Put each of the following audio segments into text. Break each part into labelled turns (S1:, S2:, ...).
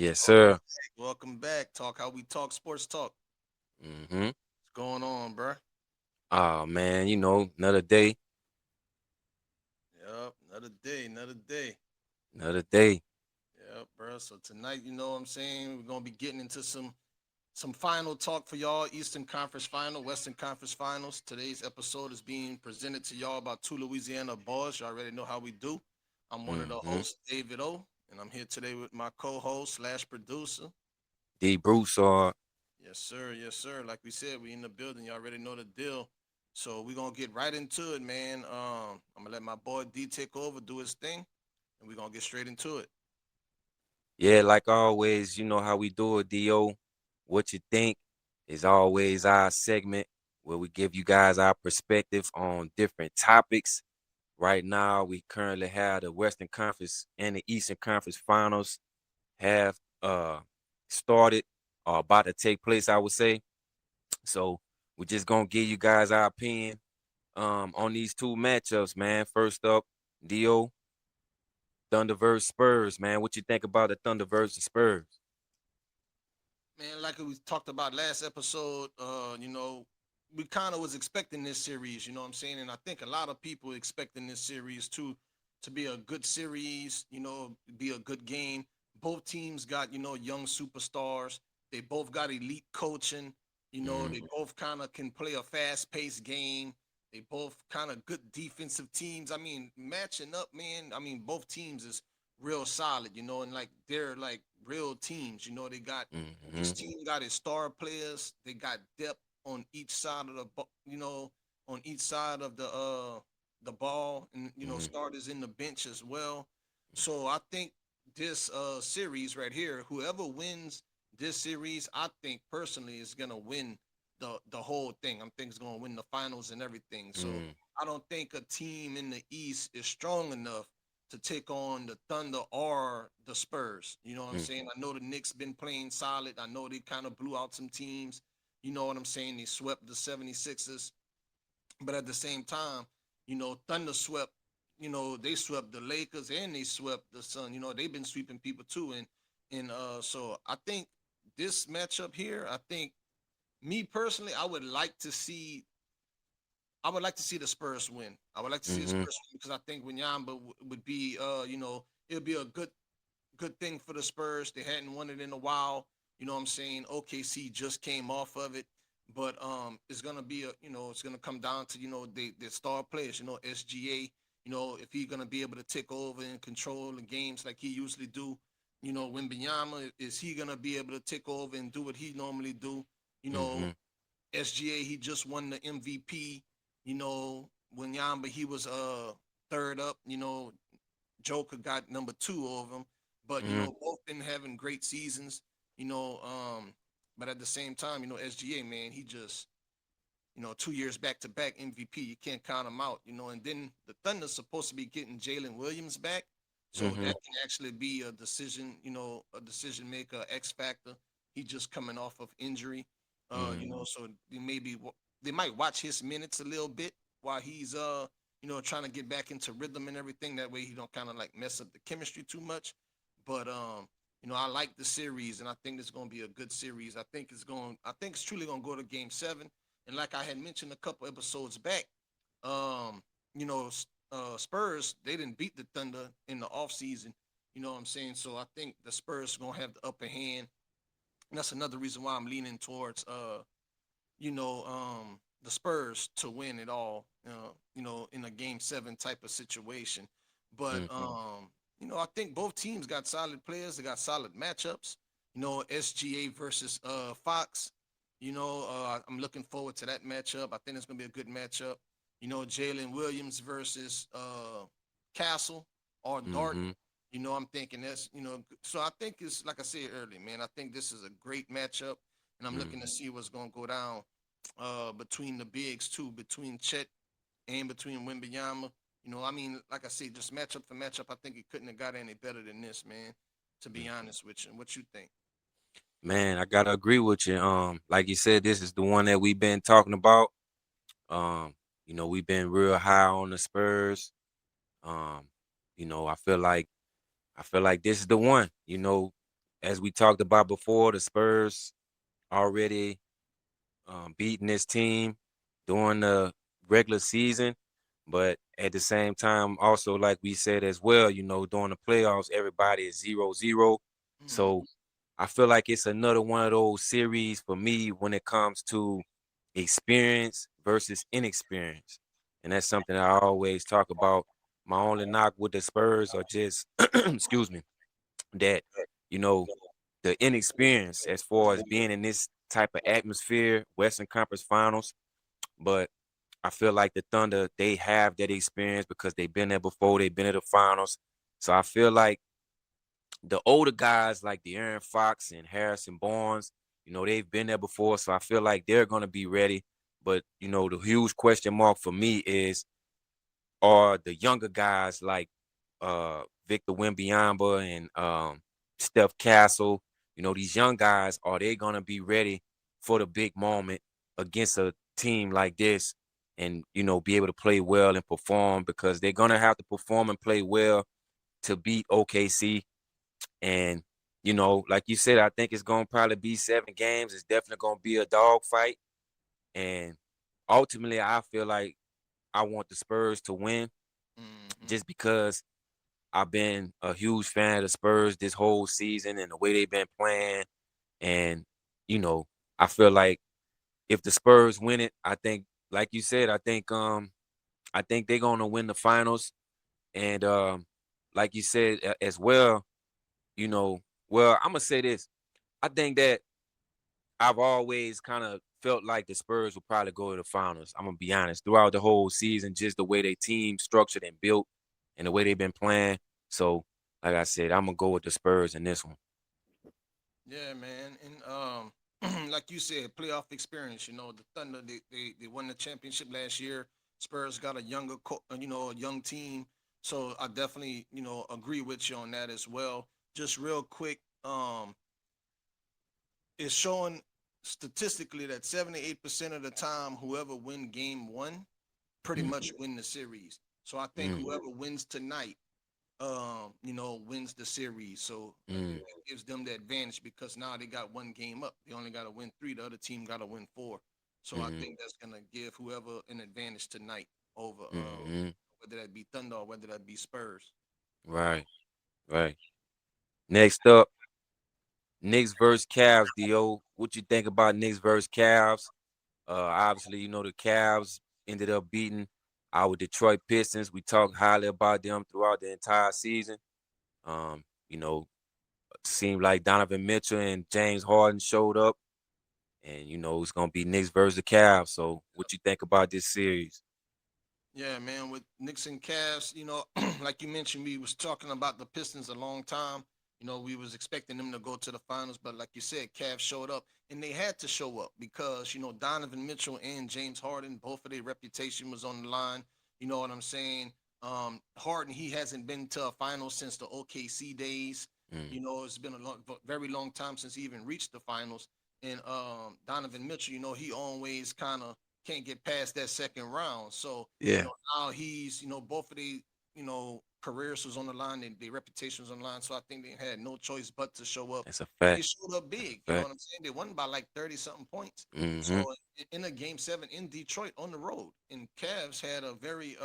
S1: Yes,
S2: Welcome
S1: sir.
S2: back. Welcome back. Talk how we talk sports talk.
S1: Mm-hmm.
S2: What's going on, bruh?
S1: Oh man, another day,
S2: Yep. Another day. Another day.
S1: another day.
S2: Yep, bruh. So tonight, you know what I'm saying? We're gonna be getting into some final talk for y'all. Eastern Conference Final, Western Conference Finals. Today's episode is being presented to y'all by two Louisiana boys. Y'all already know how we do. I'm one of the
S1: Mm-hmm.
S2: hosts, David O, and I'm here today with my co-host slash producer.
S1: D Broussard.
S2: Yes, sir. Yes, sir. Like we said, we in the building. You already know the deal. So we're gonna get right into it, man. I'm gonna let my boy D take over, do his thing, and we're gonna get straight into it.
S1: Yeah, like always, you know how we do it, Do. What you think is always our segment where we give you guys our perspective on different topics. Right now, we currently have the Western Conference and the Eastern Conference finals have started or about to take place, I would say. So we're just gonna give you guys our opinion on these two matchups, man. First up, Do Thunder versus Spurs, man. What you think about the Thunder versus Spurs?
S2: Man, like we talked about last episode, we kind of was expecting this series, you know what I'm saying? And I think a lot of people expecting this series to be a good series, be a good game. Both teams got, young superstars. They both got elite coaching. They
S1: Mm-hmm.
S2: both kind of can play a fast-paced game. They both kind of good defensive teams. I mean, matching up, man. I mean, both teams is real solid, and like they're like real teams. They got
S1: Mm-hmm.
S2: each team got its star players. They got depth on each side of on each side of the ball, and
S1: Mm-hmm.
S2: starters in the bench as well. So I think this series right here, whoever wins this series, I think personally is gonna win the whole thing. I think it's gonna win the finals and everything. So
S1: Mm-hmm.
S2: I don't think a team in the East is strong enough to take on the Thunder or the Spurs. You know what I'm saying? I know the Knicks been playing solid. I know they kind of blew out some teams. You know what I'm saying? They swept the 76ers. But at the same time, Thunder swept, they swept the Lakers and they swept the Sun. They've been sweeping people too. And so I think this matchup here, I think me personally, I would like to see the Spurs win. I would like to see the
S1: Mm-hmm.
S2: Spurs win because I think Winyamba would be, it would be a good thing for the Spurs. They hadn't won it in a while. You know what I'm saying? OKC just came off of it. But it's gonna be it's gonna come down to the star players. SGA. If he's gonna be able to take over and control the games like he usually do. Wimbenyama, is he gonna be able to take over and do what he normally do? You know,
S1: Mm-hmm.
S2: SGA, he just won the MVP. When Yamba he was third up. Joker got number two over him. But
S1: Mm-hmm.
S2: both been having great seasons. You know, um, but at the same time, SGA man, he just 2 years back to back MVP. You can't count him out. And then the Thunder's supposed to be getting Jalen Williams back, so that
S1: Mm-hmm.
S2: can actually be a decision. A decision maker, X factor. He just coming off of injury. So they might watch his minutes a little bit while he's trying to get back into rhythm and everything. That way he don't kind of like mess up the chemistry too much. But I like the series, and I think it's going to be a good series. I think it's truly going to go to Game 7. And like I had mentioned a couple episodes back, um, Spurs they didn't beat the Thunder in the offseason. You know what I'm saying? So I think the Spurs are gonna have the upper hand, and that's another reason why I'm leaning towards the Spurs to win it all. In a Game 7 type of situation. But
S1: Mm-hmm.
S2: I think both teams got solid players. They got solid matchups. SGA versus Fox. I'm looking forward to that matchup. I think it's gonna be a good matchup. Jalen Williams versus Castle or Dart.
S1: Mm-hmm.
S2: I'm thinking so I think it's like I said earlier, man. I think this is a great matchup, and I'm looking to see what's gonna go down between the bigs too, between Chet and between Wimbyama. I mean, like I said, just matchup for matchup, I think it couldn't have got any better than this, man. To be
S1: Mm-hmm.
S2: honest with you, what you think?
S1: Man, I gotta agree with you. Like you said, this is the one that we've been talking about. Um, we've been real high on the Spurs. Um, I feel like this is the one. as we talked about before, the Spurs already beating this team during the regular season. But at the same time, also like we said as well, during the playoffs, everybody is 0-0.
S2: Mm-hmm.
S1: So I feel like it's another one of those series for me when it comes to experience versus inexperience. And that's something I always talk about. My only knock with the Spurs are just, excuse me, that, you know, the inexperience as far as being in this type of atmosphere, Western Conference Finals. But I feel like the Thunder, they have that experience because they've been there before. They've been at the finals. So I feel like the older guys like the Aaron Fox and Harrison Barnes, they've been there before. So I feel like they're going to be ready. But, the huge question mark for me is, are the younger guys like Victor Wembanyama and Steph Castle, these young guys, are they gonna be ready for the big moment against a team like this and be able to play well and perform because they're gonna have to perform and play well to beat OKC. And like you said, I think it's gonna probably be 7 games. It's definitely gonna be a dog fight. And ultimately, I feel like I want the Spurs to win
S2: Mm-hmm.
S1: just because I've been a huge fan of the Spurs this whole season and the way they've been playing. And, you know, I feel like if the Spurs win it, I think, like you said, I think they're gonna win the finals. And like you said as well, well, I'm gonna say this. I think that I've always kind of felt like the Spurs will probably go to the finals. I'm gonna be honest. Throughout the whole season, just the way their team structured and built, and the way they've been playing. So, like I said, I'm gonna go with the Spurs in this one.
S2: Yeah, man, and like you said, playoff experience. The Thunder they won the championship last year. Spurs got a a young team. So I definitely agree with you on that as well. Just real quick, it's showing statistically that 78% of the time, whoever win game one pretty
S1: Mm,
S2: much win the series. So I think
S1: mm,
S2: whoever wins tonight wins the series. So
S1: mm,
S2: it gives them the advantage because now they got one game up. They only got to win three. The other team got to win four. So I
S1: mm,
S2: think that's gonna give whoever an advantage tonight over
S1: mm.
S2: whether that be Thunder or whether that be Spurs.
S1: Right, right. Next up, Knicks versus Cavs. Do what you think about Knicks versus Cavs? Obviously, the Cavs ended up beating our Detroit Pistons. We talked highly about them throughout the entire season. Um, you know, seemed like Donovan Mitchell and James Harden showed up, and it's gonna be Knicks versus the Cavs. So, what you think about this series?
S2: Yeah, man. With Knicks and Cavs, like you mentioned, we was talking about the Pistons a long time. We was expecting them to go to the finals, but like you said, Cavs showed up, and they had to show up because Donovan Mitchell and James Harden, both of their reputation was on the line. You know what I'm saying? Harden, he hasn't been to a final since the OKC days.
S1: Mm,
S2: It's been a very long time since he even reached the finals. And Donovan Mitchell, he always kind of can't get past that second round. So
S1: yeah,
S2: now he's, both of the, careers was on the line and their reputation was on the line. So I think they had no choice but to show up.
S1: that's a
S2: And they
S1: fact.
S2: showed up
S1: That's a
S2: big. You know
S1: fact.
S2: what I'm saying? They won by like 30 something points. So
S1: Mm-hmm.
S2: in a game seven in Detroit on the road. And Cavs had a very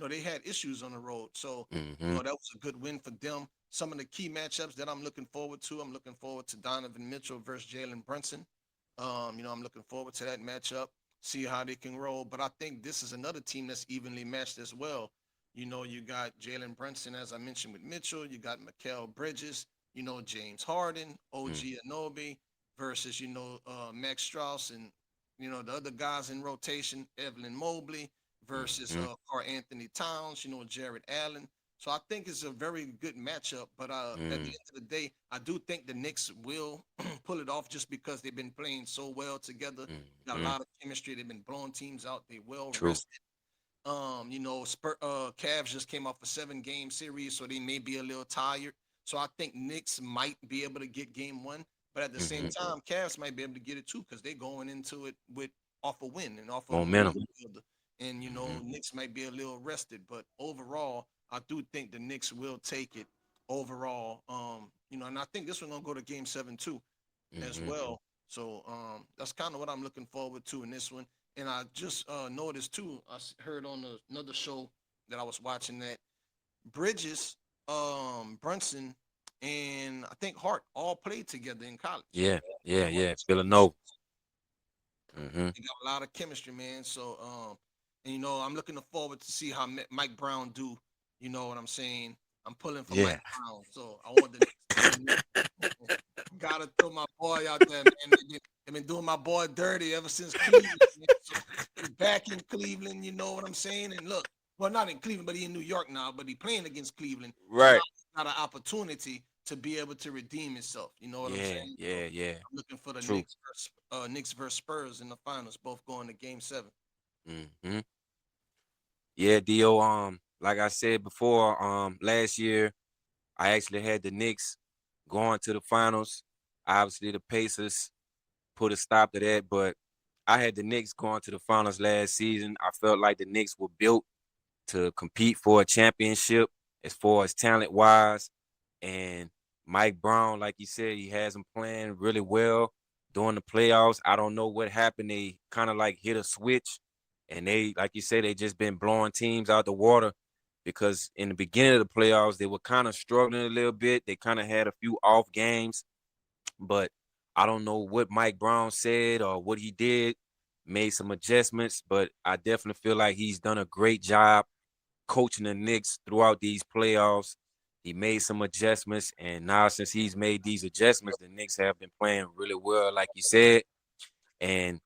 S2: they had issues on the road. So,
S1: Mm-hmm.
S2: that was a good win for them. Some of the key matchups that I'm looking forward to. I'm looking forward to Donovan Mitchell versus Jalen Brunson. I'm looking forward to that matchup, see how they can roll. But I think this is another team that's evenly matched as well. You got Jalen Brunson, as I mentioned with Mitchell. You got Mikael Bridges. James Harden, OG Anobi versus Max Strauss and the other guys in rotation, Evelyn Mobley versus
S1: Mm-hmm.
S2: Carl Anthony Towns. Jared Allen. So I think it's a very good matchup. But at the
S1: Mm,
S2: end of the day, I do think the Knicks will pull it off just because they've been playing so well together. Got a
S1: mm-hmm.
S2: lot of chemistry. They've been blowing teams out. They well
S1: True.
S2: rested. Cavs just came off a 7 game series, so they may be a little tired. So I think Knicks might be able to get game one, but at the same
S1: Mm-hmm.
S2: time, Cavs might be able to get it too because they're going into it with off a win and off a
S1: Momentum.
S2: momentum builder. And
S1: Mm-hmm.
S2: Knicks might be a little rested, but overall, I do think the Knicks will take it overall. and I think this one gonna go to Game 7 too, as
S1: Mm-hmm.
S2: well. So that's kind of what I'm looking forward to in this one. And I just noticed too. Heard on another show that I was watching that Bridges, Brunson, and I think Hart all played together in college.
S1: Yeah,
S2: They
S1: yeah,
S2: went
S1: yeah.
S2: to school
S1: Villanova.
S2: together.
S1: Mm-hmm.
S2: They got a lot of chemistry, man. So, and I'm looking forward to see how Mike Brown do. You know what I'm saying? I'm pulling for Mike
S1: Yeah.
S2: Brown, so I want the Knicks to win. Gotta throw my boy out there, man. They've been doing my boy dirty ever since Cleveland. Man. So he back in Cleveland, you know what I'm saying? And look, well, not in Cleveland, but he in New York now. But he playing against Cleveland, so now
S1: Right.
S2: he's got an opportunity to be able to redeem himself. You know what I'm
S1: Yeah,
S2: saying? So
S1: yeah, yeah.
S2: I'm looking for the
S1: True.
S2: Knicks versus Spurs in the finals, both going to Game 7.
S1: Mm-hmm. Yeah, Dio. Like I said before, last year I actually had the Knicks going to the finals. Obviously, the Pacers put a stop to that, but I had the Knicks going to the finals last season. I felt like the Knicks were built to compete for a championship as far as talent wise. And Mike Brown, like you said, he has them playing really well during the playoffs. I don't know what happened. They kind of like hit a switch, and they, like you said, they just been blowing teams out the water because in the beginning of the playoffs, they were kind of struggling a little bit. They kind of had a few off games, but I don't know what Mike Brown said or what he did, made some adjustments, but I definitely feel like he's done a great job coaching the Knicks throughout these playoffs. He made some adjustments, and now since he's made these adjustments, the Knicks have been playing really well, like you said. And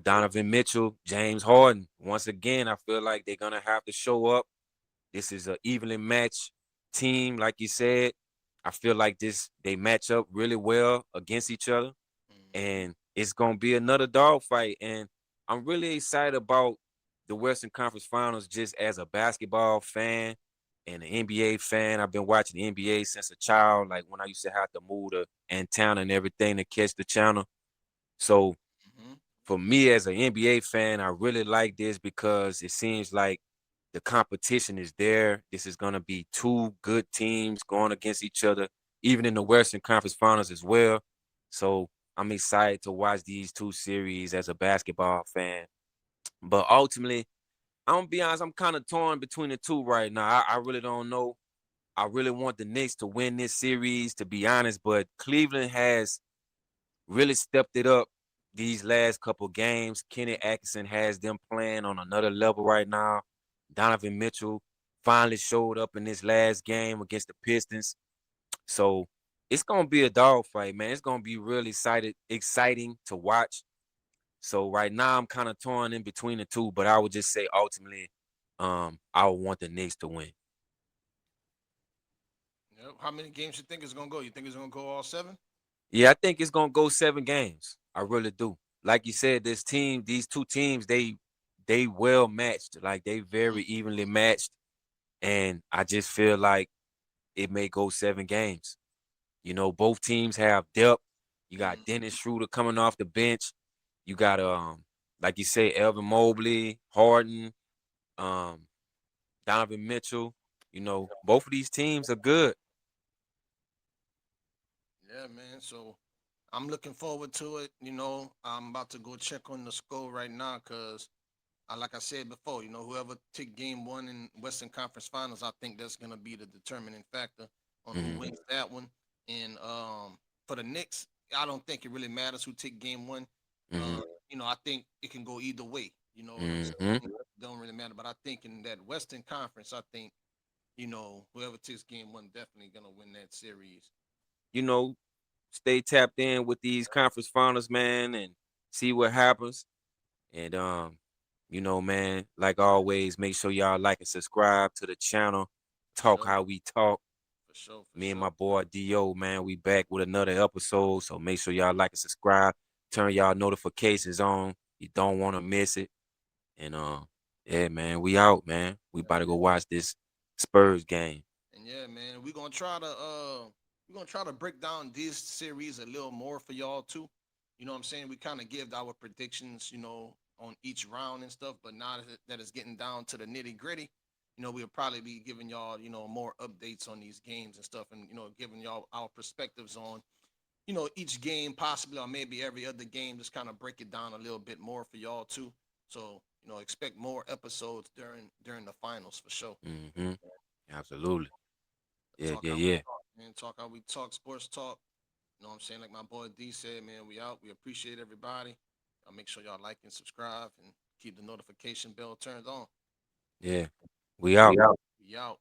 S1: Donovan Mitchell, James Harden. Once again, I feel like they're gonna have to show up. This is an evenly matched team, like you said. I feel like they match up really well against each other,
S2: Mm-hmm.
S1: and it's gonna be another dogfight. And I'm really excited about the Western Conference Finals just as a basketball fan and an NBA fan. I've been watching the NBA since a child, like when I used to have to move to Antenna and everything to catch the channel. So
S2: Mm-hmm.
S1: for me as an NBA fan, I really like this because it seems like the competition is there. This is gonna be two good teams going against each other, even in the Western Conference Finals as well. So I'm excited to watch these two series as a basketball fan. But ultimately, I'm gonna be honest, I'm kind of torn between the two right now. I really don't know. I really want the Knicks to win this series, to be honest, but Cleveland has really stepped it up these last couple games. Kenny Atkinson has them playing on another level right now. Donovan Mitchell finally showed up in this last game against the Pistons. So it's gonna be a dogfight, man. It's gonna be really exciting to watch. So right now I'm kind of torn in between the two, but I would just say ultimately, I would want the Knicks to win.
S2: Yep. How many games you think it's gonna go? You think it's gonna go all 7?
S1: Yeah, I think it's gonna go 7 games. I really do. Like you said, these two teams, they well matched. Like they very evenly matched. And I just feel like it may go 7 games. Both teams have depth. You got
S2: Mm-hmm.
S1: Dennis Schroeder coming off the bench. You got like you say, Elvin Mobley, Harden, um, Donovan Mitchell. Both of these teams are good.
S2: Yeah, man. So I'm looking forward to it. I'm about to go check on the score right now because, like I said before, whoever take game one in Western Conference Finals, I think that's gonna be the determining factor on who
S1: Hmm.
S2: wins that one. And for the Knicks, I don't think it really matters who take game one.
S1: Hmm.
S2: Uh, I think it can go either way. You know what I'm
S1: Hmm.
S2: saying? Don't really matter. But I think in that Western Conference, I think whoever takes game one definitely gonna win that series.
S1: You know, Stay tapped in with these conference finals, man, and see what happens. And man, like always, make sure y'all like and subscribe to the channel.
S2: For
S1: Talk
S2: sure,
S1: how we talk.
S2: for sure, for
S1: Me and
S2: sure.
S1: my boy Do, man, we back with another episode. So make sure y'all like and subscribe. Turn y'all notifications on. You don't want to miss it. And yeah, man, we out, man. We about to go watch this Spurs game.
S2: And yeah, man, we're gonna try to break down this series a little more for y'all too. You know what I'm saying? We kind of give our predictions, on each round and stuff, but now that it's getting down to the nitty gritty, we'll probably be giving y'all, more updates on these games and stuff, and giving y'all our perspectives on, each game possibly, or maybe every other game, just kind of break it down a little bit more for y'all too. So, expect more episodes during the finals for sure.
S1: Mm-hmm. Absolutely. Yeah,
S2: Talk
S1: yeah,
S2: how we
S1: yeah.
S2: talk, man. Talk how we talk, sports talk. You know what I'm saying? Like my boy D said, man, we out. We appreciate everybody. Y'all make sure y'all like and subscribe and keep the notification bell turned on.
S1: Yeah. We out.
S2: We out.